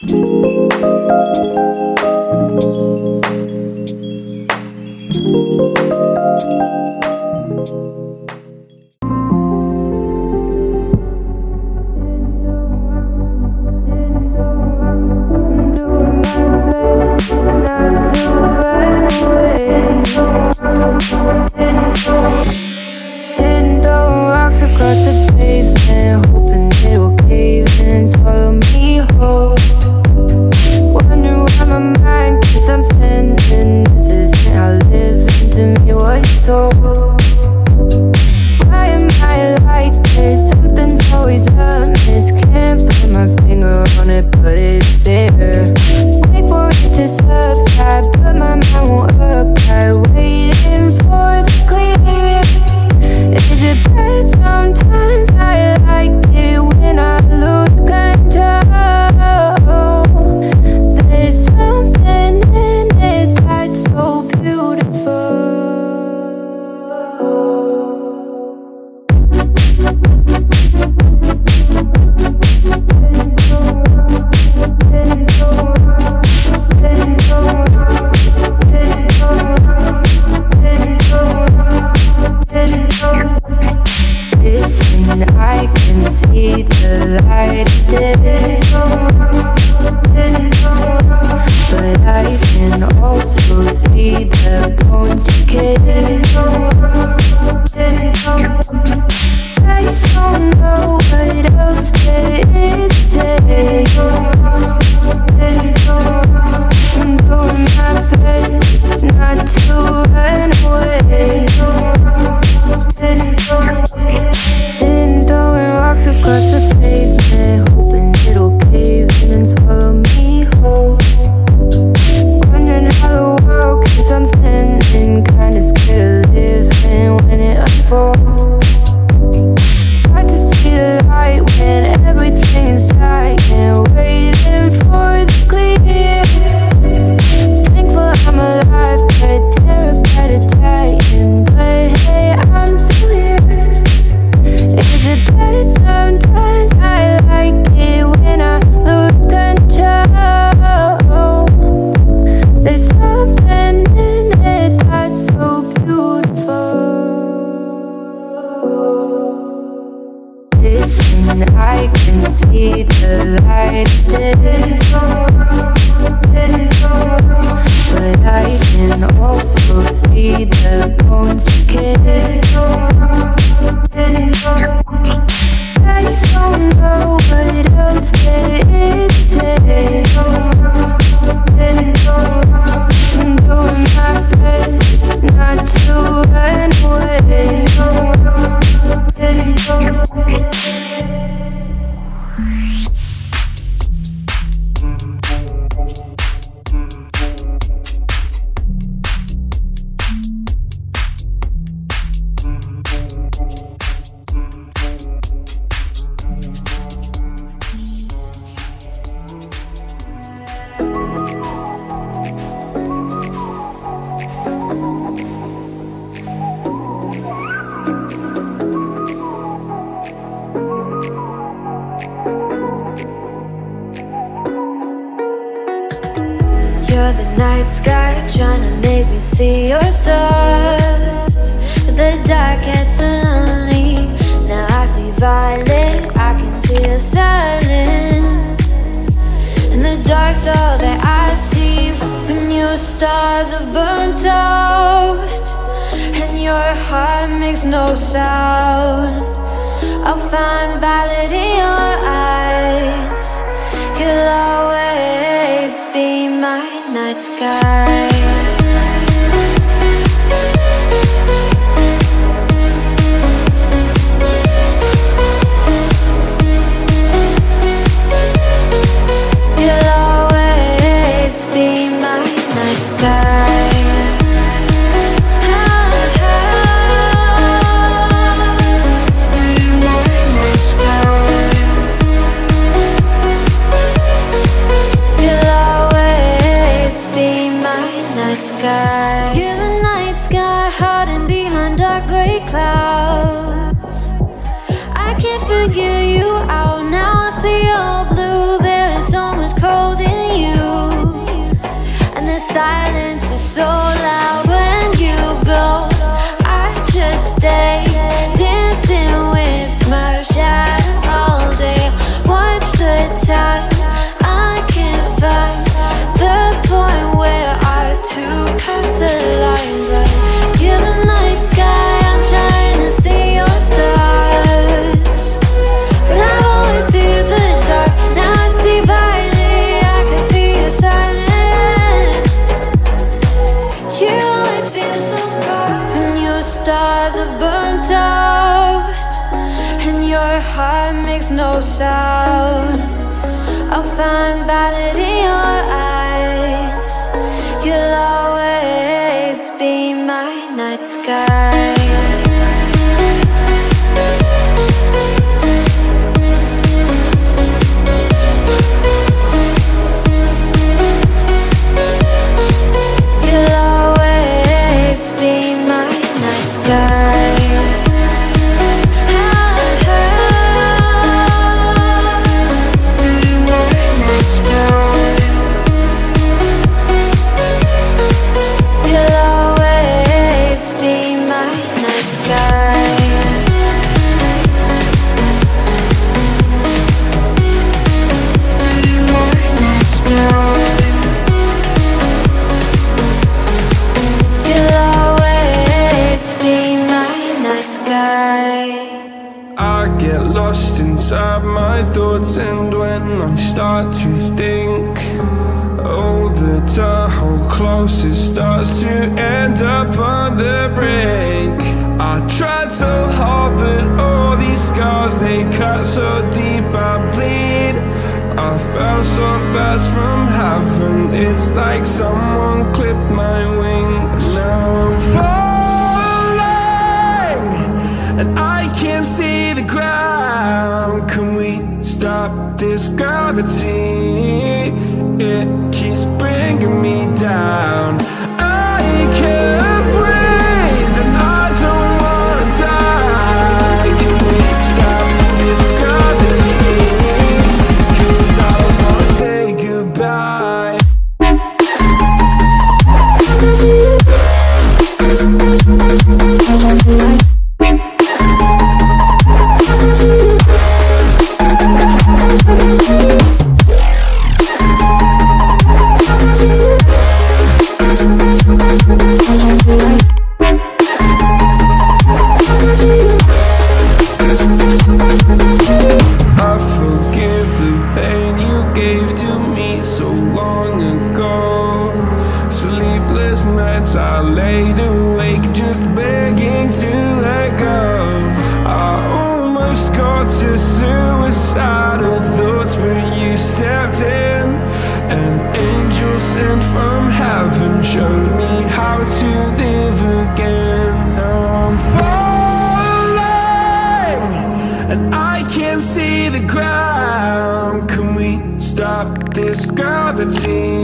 Sitting throwing rocks across the pavement, hoping it will cave in and swallow me whole. Wondering why my mind keeps on spinning. This isn't how living to me was told. Why am I like this? Something's always amiss. Can't put my finger on it, but it's there. Wait for it to subside, but my mind won't apply. Waiting for the clear. Is it bad? Sometimes I like it when I lose control. There's something in it that's so beautiful. Listen, I can see the light today, but I can also see the bones decay. I don't know what else there is to say. I'm doing my best not to run away. Sitting throwing rocks across the pavement, hoping it'll cave in and swallow me whole. Wondering how the world keeps on spinning, kinda scared of living when it unfolds. Hard to see the light when everything is silent, waiting for the clear. Thankful I'm alive, but terrified of dying. But hey, I'm still here. Is it bad? Sometimes I like it when I lose control. There's something in it that's so beautiful. Listen, I can see the light today, but I can also see the bones decay. I don't know what else there is to say. I'm doing my best not to run away. You're the night sky, trying to make me see your stars. But the dark gets so lonely. Now I see violet, I can feel silence. And the dark's all that I see when your stars have burnt out and your heart makes no sound. I'll find violet in your eyes. You'll always be my night sky. You'll always be my night sky. Be my night sky. no sound. I'll find valid in your eyes. You'll always be my night sky. You'll always be my night sky. Inside my thoughts, and when I start to think, oh, the Tahoe closest starts to end up on the brink. I tried so hard, but all these scars, they cut so deep, I bleed. I fell so fast from heaven, it's like someone clipped my wings. Now I'm falling, and I can't see the ground. Can we stop this gravity? It keeps bringing me down. I can't breathe and I don't wanna die. Can we stop this gravity? 'Cause I don't wanna say goodbye. I forgive the pain you gave to me so long ago. Sleepless nights I laid awake just begging to let go. I almost got to suicidal thoughts, but you stepped in. An angel sent from heaven showed me how to live again. Now I'm falling, and I can't see the ground. Can we stop this gravity?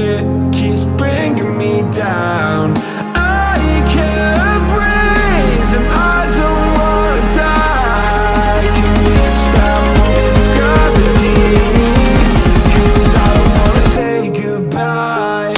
It keeps bringing me down. I can't breathe and I don't wanna die. Can we stop this gravity? 'Cause I don't wanna say goodbye.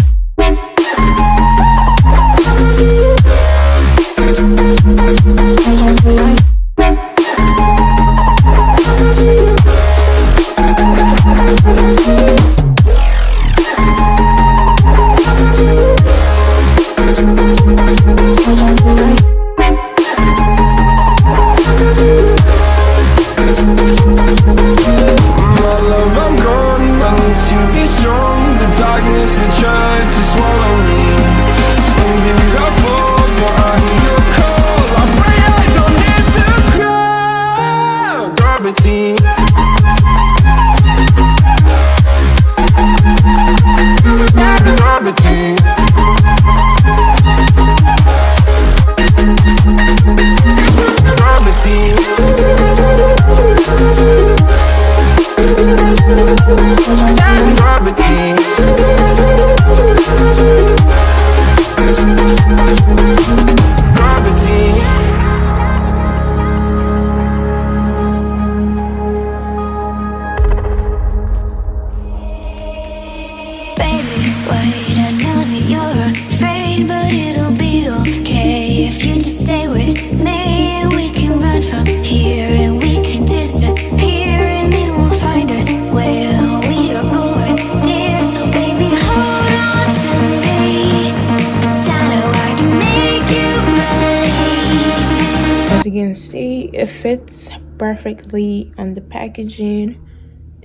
You can see it fits perfectly on the packaging,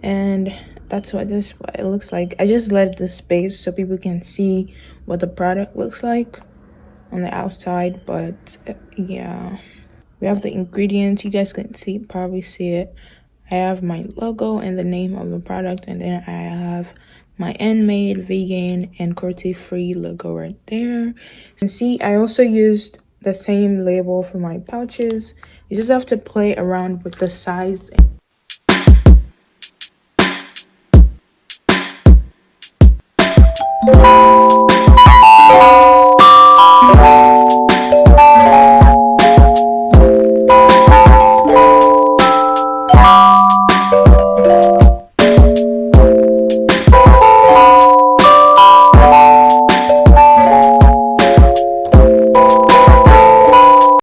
and that's what it looks like. I just left the space so people can see what the product looks like on the outside, but yeah, We have the ingredients. You guys can probably see it. I have my logo and the name of the product, and then I have my handmade, vegan, and cruelty-free logo right there. And see, I also used the same label for my pouches. You just have to play around with the size.